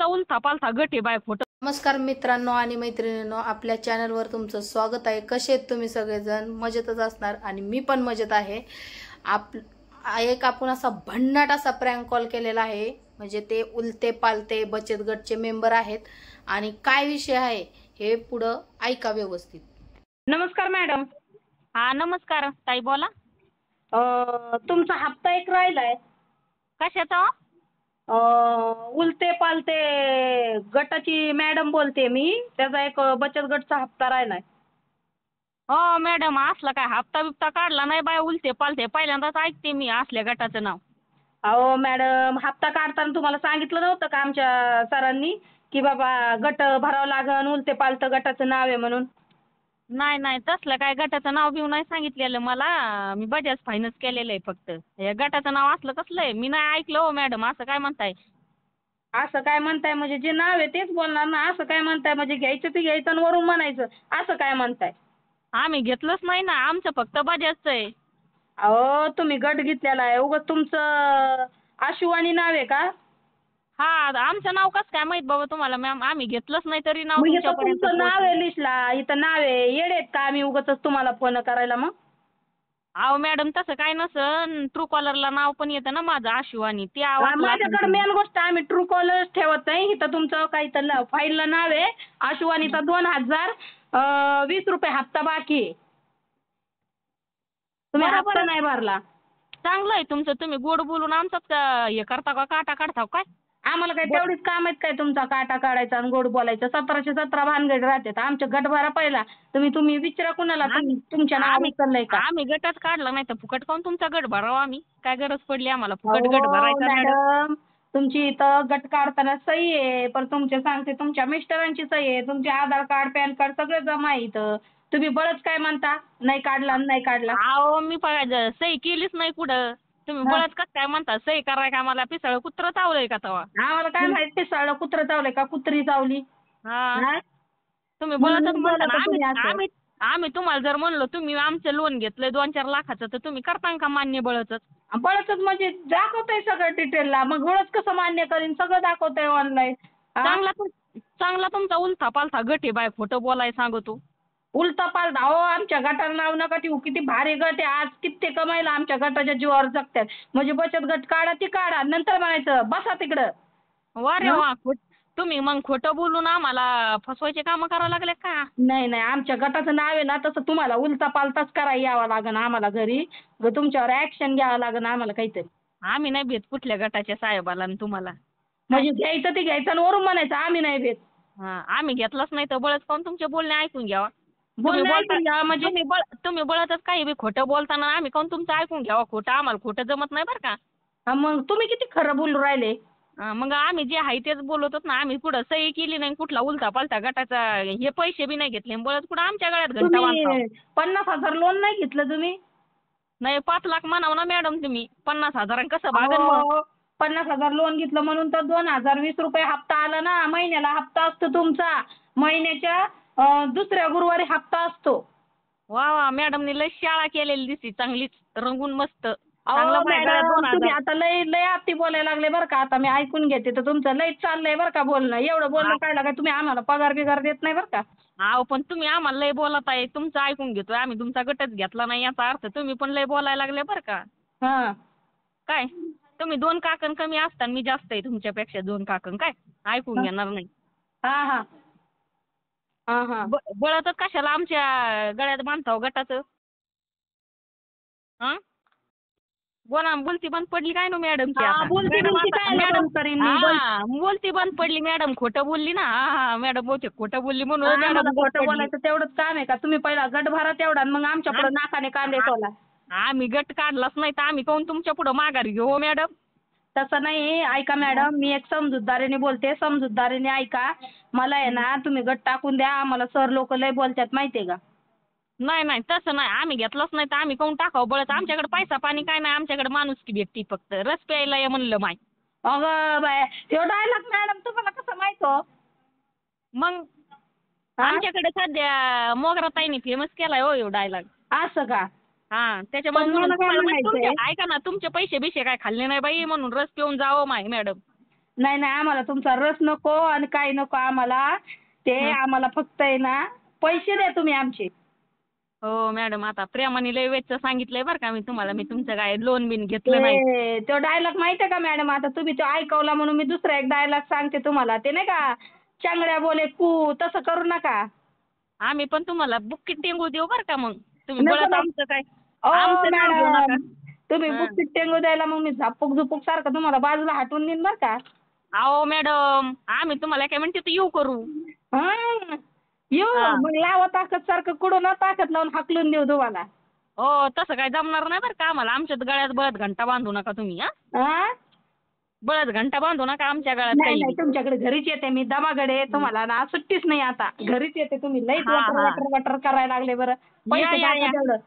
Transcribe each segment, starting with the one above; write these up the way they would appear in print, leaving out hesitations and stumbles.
तुमचा उलथा पालथा गट आहे बाय खोटं. नमस्कार मित्रांनो आणि मैत्रिणींनो, आपल्या चॅनलवर तुमचं स्वागत आहे. कसे आहेत तुम्ही सगळेजण? मजेतच असणार आणि मी पण मजेत आहे. आपण असा भन्नाट असा प्रँक कॉल केलेला आहे. म्हणजे ते उलते पालते बचत गटचे मेंबर आहेत आणि काय विषय आहे हे पुढं ऐका व्यवस्थित. नमस्कार मॅडम. हा नमस्कार ताई, बोला. तुमचा हप्ता एक राहिलाय. कशाचा? उलते पालते गटाची मॅडम बोलते मी. त्याचा एक बचत गटचा हप्ता राहिलाय. हो मॅडम, असला काय हप्ता बिप्ता काढला नाही बाय उलते पालते, पहिल्यांदाच ऐकते मी असल्या गटाचं नाव. अहो मॅडम, हप्ता काढताना तुम्हाला सांगितलं नव्हतं का आमच्या सरांनी की बाबा गट भरावं लागन, उलते पालते गटाचं नाव आहे म्हणून? नाही नाही, तसलं काय गटाचं नाव बिव नाही सांगितलेलं मला. मी बजाज फायनान्स केलेलं आहे फक्त. हे गटाचं नाव असलं कसलं आहे? मी नाही ऐकलं हो मॅडम. असं काय म्हणताय? असं काय म्हणताय म्हणजे जे नाव आहे तेच बोलणार ना. असं काय म्हणताय म्हणजे घ्यायचं ते घ्यायचं आणि वरून म्हणायचं, असं काय म्हणताय? आम्ही घेतलंच नाही ना, आमचं फक्त बजाजचं आहे. अहो तुम्ही गट घेतलेला आहे, उगाच तुमचं आशुवाणी नाव आहे का? हा, आमचं नाव कसं काय माहित बाबा तुम्हाला मॅम? आम्ही घेतलंच नाही तरी नाव मग इथं तुमच्यापर्यंत तुमचं नाव पोहोचलं. आहे लिस्टला, इथं नाव आहे. येडे आहेत का आम्ही उगाच तुम्हाला फोन करायला मग? अहो मॅडम, तसं काय नसन. ट्रू कॉलरला नाव पण येतं ना माझं आशुवाणी. ते माझ्याकडे मेन गोष्ट आम्ही ट्रू कॉलर ठेवत नाही. इथं तुमचं काही तर फाईलला नाव आहे आशुवाणीचा 2020 रुपये हप्ता बाकी आहे. तुम्ही बरोबर हप्ता आहे. नाही भरला. चांगलं आहे तुमचं. तुम्ही गोड बोलून आमचाच हे करता का, काटा काढता काय? आम्हाला काय तेवढीच काम आहेत काय तुमचा काटा काढायचा आणि गोड बोलायचं? 1717 भानगड राहतात. आमच्या गट भरा पहिला. तुम्ही विचारा कुणाला तुमच्या नावावर चाललंय का? आम्ही गटच काढला नाही तर फुकट काऊन तुमचा गट भरावा आम्ही? काय गरज पडली आम्हाला फुकट गट अहो भरायचा मॅडम? मॅडम, तुमची इथं गट काढताना सही आहे, पण तुमच्या सांगते तुमच्या मिस्टरांची सही आहे, तुमचे आधार कार्ड पॅन कार्ड सगळं जमा आहे इथं. तुम्ही बळच काय म्हणता नाही काढला नाही काढला? अहो मी सही केलीच नाही कुठं. तुम्ही बळच कसं काय म्हणता? सही कराय का मला पिसळ कुत्रं चावलंय का तवा? आम्हाला काय माहिती साळं कुत्रं चावलंय का कुत्री चावली? हा, तुम्ही म्हणून बळच म्हणता ना. बोलता तुम्ही असं. आम्ही तुम्हाला जर म्हणलो तुम्ही आमचं लोन घेतलंय 2-4 लाखाचं, तर तुम्ही करता का मान्य बळच? बळच म्हणजे दाखवतंय सगळं डिटेलला. मग बळच कसं मान्य करीन? सगळं दाखवतंय ऑनलाईन. चांगला तुमचा उलथा पालथा गट आहे बाय, खोटं बोलाय सांगतो. उलटा पालटा. अहो आमच्या गटाला नाव नका ठेवू. किती भारी गट आहे. आज कित्येक महिला आमच्या गटाच्या जीवावर जगतात. म्हणजे बचत गट काढा ती काढा, नंतर म्हणायचं बसा तिकडं. वा रे वा, तुम्ही मग खोटं बोलून आम्हाला फसवायचे कामं करावं लागले का? नाही नाही, आमच्या गटाचं नाव आहे ना, तसं तुम्हाला उलटा पालटाच करायला यावं लागेल आम्हाला घरी. तुमच्यावर ऍक्शन घ्यावं लागेल आम्हाला काहीतरी. आम्ही नाही भेट कुठल्या गटाच्या साहेबाला आणि तुम्हाला. म्हणजे घ्यायचं ते घ्यायचं आणि वरून म्हणायचं आम्ही नाही भेट. हा, आम्ही घेतलंच नाही तर बळच पाहून तुमचे बोलणे ऐकून घ्यावा. म्हणजे तुम्ही बळतच काही बी खोटं बोलताना आम्ही काऊन तुमचं ऐकून घ्यावं खोटं? आम्हाला खोटं जमत नाही बरं का. मग तुम्ही किती खरं बोलू राहिले? मग आम्ही जे आहे तेच बोलतोच ना. आम्ही कुठं सही केली नाही, कुठला उलथा पालथा गटाचा हे पैसे बी नाही घेतले, बळच कुठं आमच्या गळ्यात घंटा बांधता? तुम्ही 50,000 लोन नाही घेतलं तुम्ही? नाही, 5 लाख म्हणावं ना मॅडम तुम्ही. 50,000 कसं भागन मग? 50,000 लोन घेतलं म्हणून तर 2020 रुपये हप्ता आला ना. महिन्याला हप्ता असतो तुमचा. महिन्याच्या दुसऱ्या गुरुवारी हप्ता असतो. वा वा, मॅडमनी लय शाळा केलेली दिसती, चांगलीच रंगून मस्त. अहो मॅडम, तुम्ही आता लय लय अति बोलायला लागले बरं का. आता मी ऐकून घेते. तर तुमचं लय चाललंय बरं का बोलणं. एवढं बोलणं काय लागाय? तुम्ही आम्हाला पगार बिगार देत नाही बरं का. अहो पण तुम्ही आम्हाला लय बोलत आहे. तुमचं ऐकून घेतोय आम्ही, तुमचा गटच घेतला नाही याचा अर्थ तुम्ही पण लय बोलायला लागले बरं का. हा, काय तुम्ही 2 काकण कमी असताना मी जास्त आहे तुमच्यापेक्षा 2 काकण, काय ऐकून घेणार नाही? हा हा हा हा. बळतच कशाला आमच्या गळ्यात बांधताव गटाचं? हा, बोलती बंद पडली काय नो मॅडमची आता? बोलती बंद पडली मॅडम. खोटं बोलली ना. हा मॅडम बहुतेक खोटं बोलली म्हणून मॅडम खोटं बोलायचं तेवढंच काम आहे का? तुम्ही पहिला गट भरा तेवढा आणि मग आमच्या पुढे नाकाने कांदे सोला. आम्ही गट काढलाच नाही तर आम्ही काऊन तुमच्या पुढे माघार घेऊ हो मॅडम? तसं नाही. ऐका मॅडम, मी एक समजूतदारीने बोलते. समजूतदारीने ऐका. मला आहे ना, तुम्ही गट टाकून द्या. आम्हाला सर लोक लय बोलतात माहितीये का. नाही नाही, तसं नाही. आम्ही घेतलंच नाही तर आम्ही काऊन टाकावं बळच? आमच्याकडे पैसा पाणी काय नाही. आमच्याकडे माणुसकी भेटती फक्त. रस प्यायला ये म्हणलं माय. अगं बाय, तो डायलॉग मॅडम तुम्हाला कसं माहित हो? मग आमच्याकडे सध्या मोगराताईंनी फेमस केलाय हो ह्यो डायलॉग. असं का? हा, त्याच्यामुळे पण मला काय म्हणायचंय? ऐका ना, तुमचे पैसे बिशे काय खाल्ले नाही बाई, म्हणून रस पिऊन जावं माय मॅडम. नाही नाही आम्हाला तुमचा रस नको आणि काही नको आम्हाला. ते आम्हाला फक्त आहे ना पैसे द्या तुम्ही आमचे. हो मॅडम, आता प्रेमाने लय वेळचं सांगितलंय बरं का मी तुम्हाला, मी तुमचं काय लोन बिन घेतलं नाही. तो डायलॉग माहितीये का मॅडम? आता तुम्ही तो ऐकवला म्हणून मी दुसरा एक डायलॉग सांगते तुम्हाला. ते नाही का, चांगल्या बोले कू, तसं करू नका. आम्ही पण तुम्हाला बुक्कीट टेंगू देऊ बरं का मग. तुम्ही नको बळत ना. आमचं काय ओ आमचं नाव घेऊ नका. मॅडम, तुम्ही बुक्कीट टेंगू द्यायला मग मी झापूक झुपूक सारखं तुम्हाला बाजूला हटवून देईन बरं का. अहो मॅडम, आम्ही तुम्हाला काय म्हणते येऊ करू. हं. येऊ हा. मग लावा ताकद सारखं कुठून ताकद लावून हाकलून देऊ तुम्हाला. हो तसं काय जमणार नाही बरं का आम्हाला. आमच्या गळ्यात बळद घंटा बांधू नका तुम्ही. हा, हा? बळद घंटा बांधू नका आमच्या गळ्यात नाही काही. नाही तुमच्याकडे घरीच येते मी दमाकडे. तुम्हाला ना सुट्टीच नाही आता. घरीच येते. तुम्ही लईच हा, वटर हा. वटर वटर करायला लागले बरं. पैसे या, टाका या. तेवढं.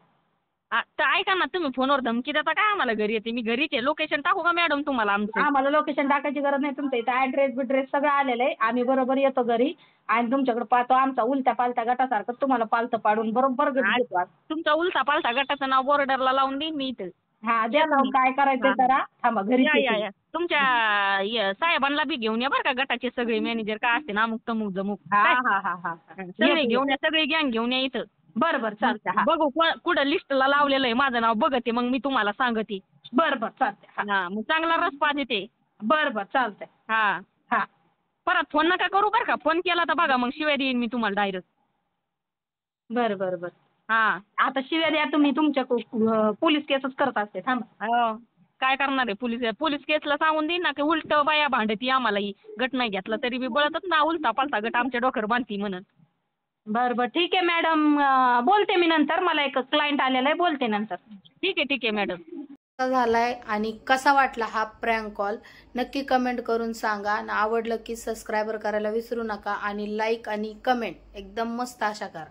तर ऐका ना, तुम्ही फोनवर धमकी देता काय आम्हाला? घरी येते मी, घरीच आहे. लोकेशन टाकू का मॅडम तुम्हाला आमचं? आम्हाला लोकेशन टाकायची गरज नाही. तुमचं इथं ऍड्रेस बिड्रेस सगळं आलेलं आहे. आम्ही बरोबर येतो घरी आणि तुमच्याकडे पाहतो. आमचा उलट्या पालत्या गटासारखं तुम्हाला पालतं पाडून बरोबर घरी आज घेतो. तुमचा उलटा पालथा गटाचं नाव बॉर्डरला लावून देईन मी इथं. हा द्या लावून. काय करायचंय हा. करा. थांबा घरी या. तुमच्या साहेबांना बी घेऊन या बरं का, गटाचे सगळे मॅनेजर काय असते ना, अमुक तमुक जमुक हा काय. हा हा हा सगळे घेऊन या, सगळी गँग घेऊन या इथं. बरं बरं चालतंय. हा बघू कुठं लिस्टला लावलेलं आहे माझं नाव, बघते मग मी तुम्हाला सांगते. बरं बरं चालतंय. हा हा, मग चांगला रस पाहिजे ते. बरं बरं चालतंय. हा, हा परत फोन नका करू बरं का. फोन केला तर बघा मग शिवाय देईन मी तुम्हाला डायरेक्ट. बरं बरं बरं. हा. आता शिव्या द्या तुम्ही. तुमच्या पोलीस केसच करत असते. थांबा. हो. काय करणार आहे पोलीस केसला सांगून देईन ना की उलट बाया भांडती आम्हाला, ही गट नाही घेतला तरी बी बळतच ना उलटा पालता गट आमच्या डोक्यावर बांधती म्हणून. बरं बरं ठीक आहे मॅडम. बोलते मी नंतर. मला एक क्लायंट आलेला आहे. बोलते नंतर. ठीक आहे मॅडम. कसा झालाय आणि कसा वाटला हा प्रँक कॉल नक्की कमेंट करून सांगा. आणि आवडलं की सबस्क्राईबर करायला विसरू नका आणि लाईक आणि कमेंट एकदम मस्त अशा करा.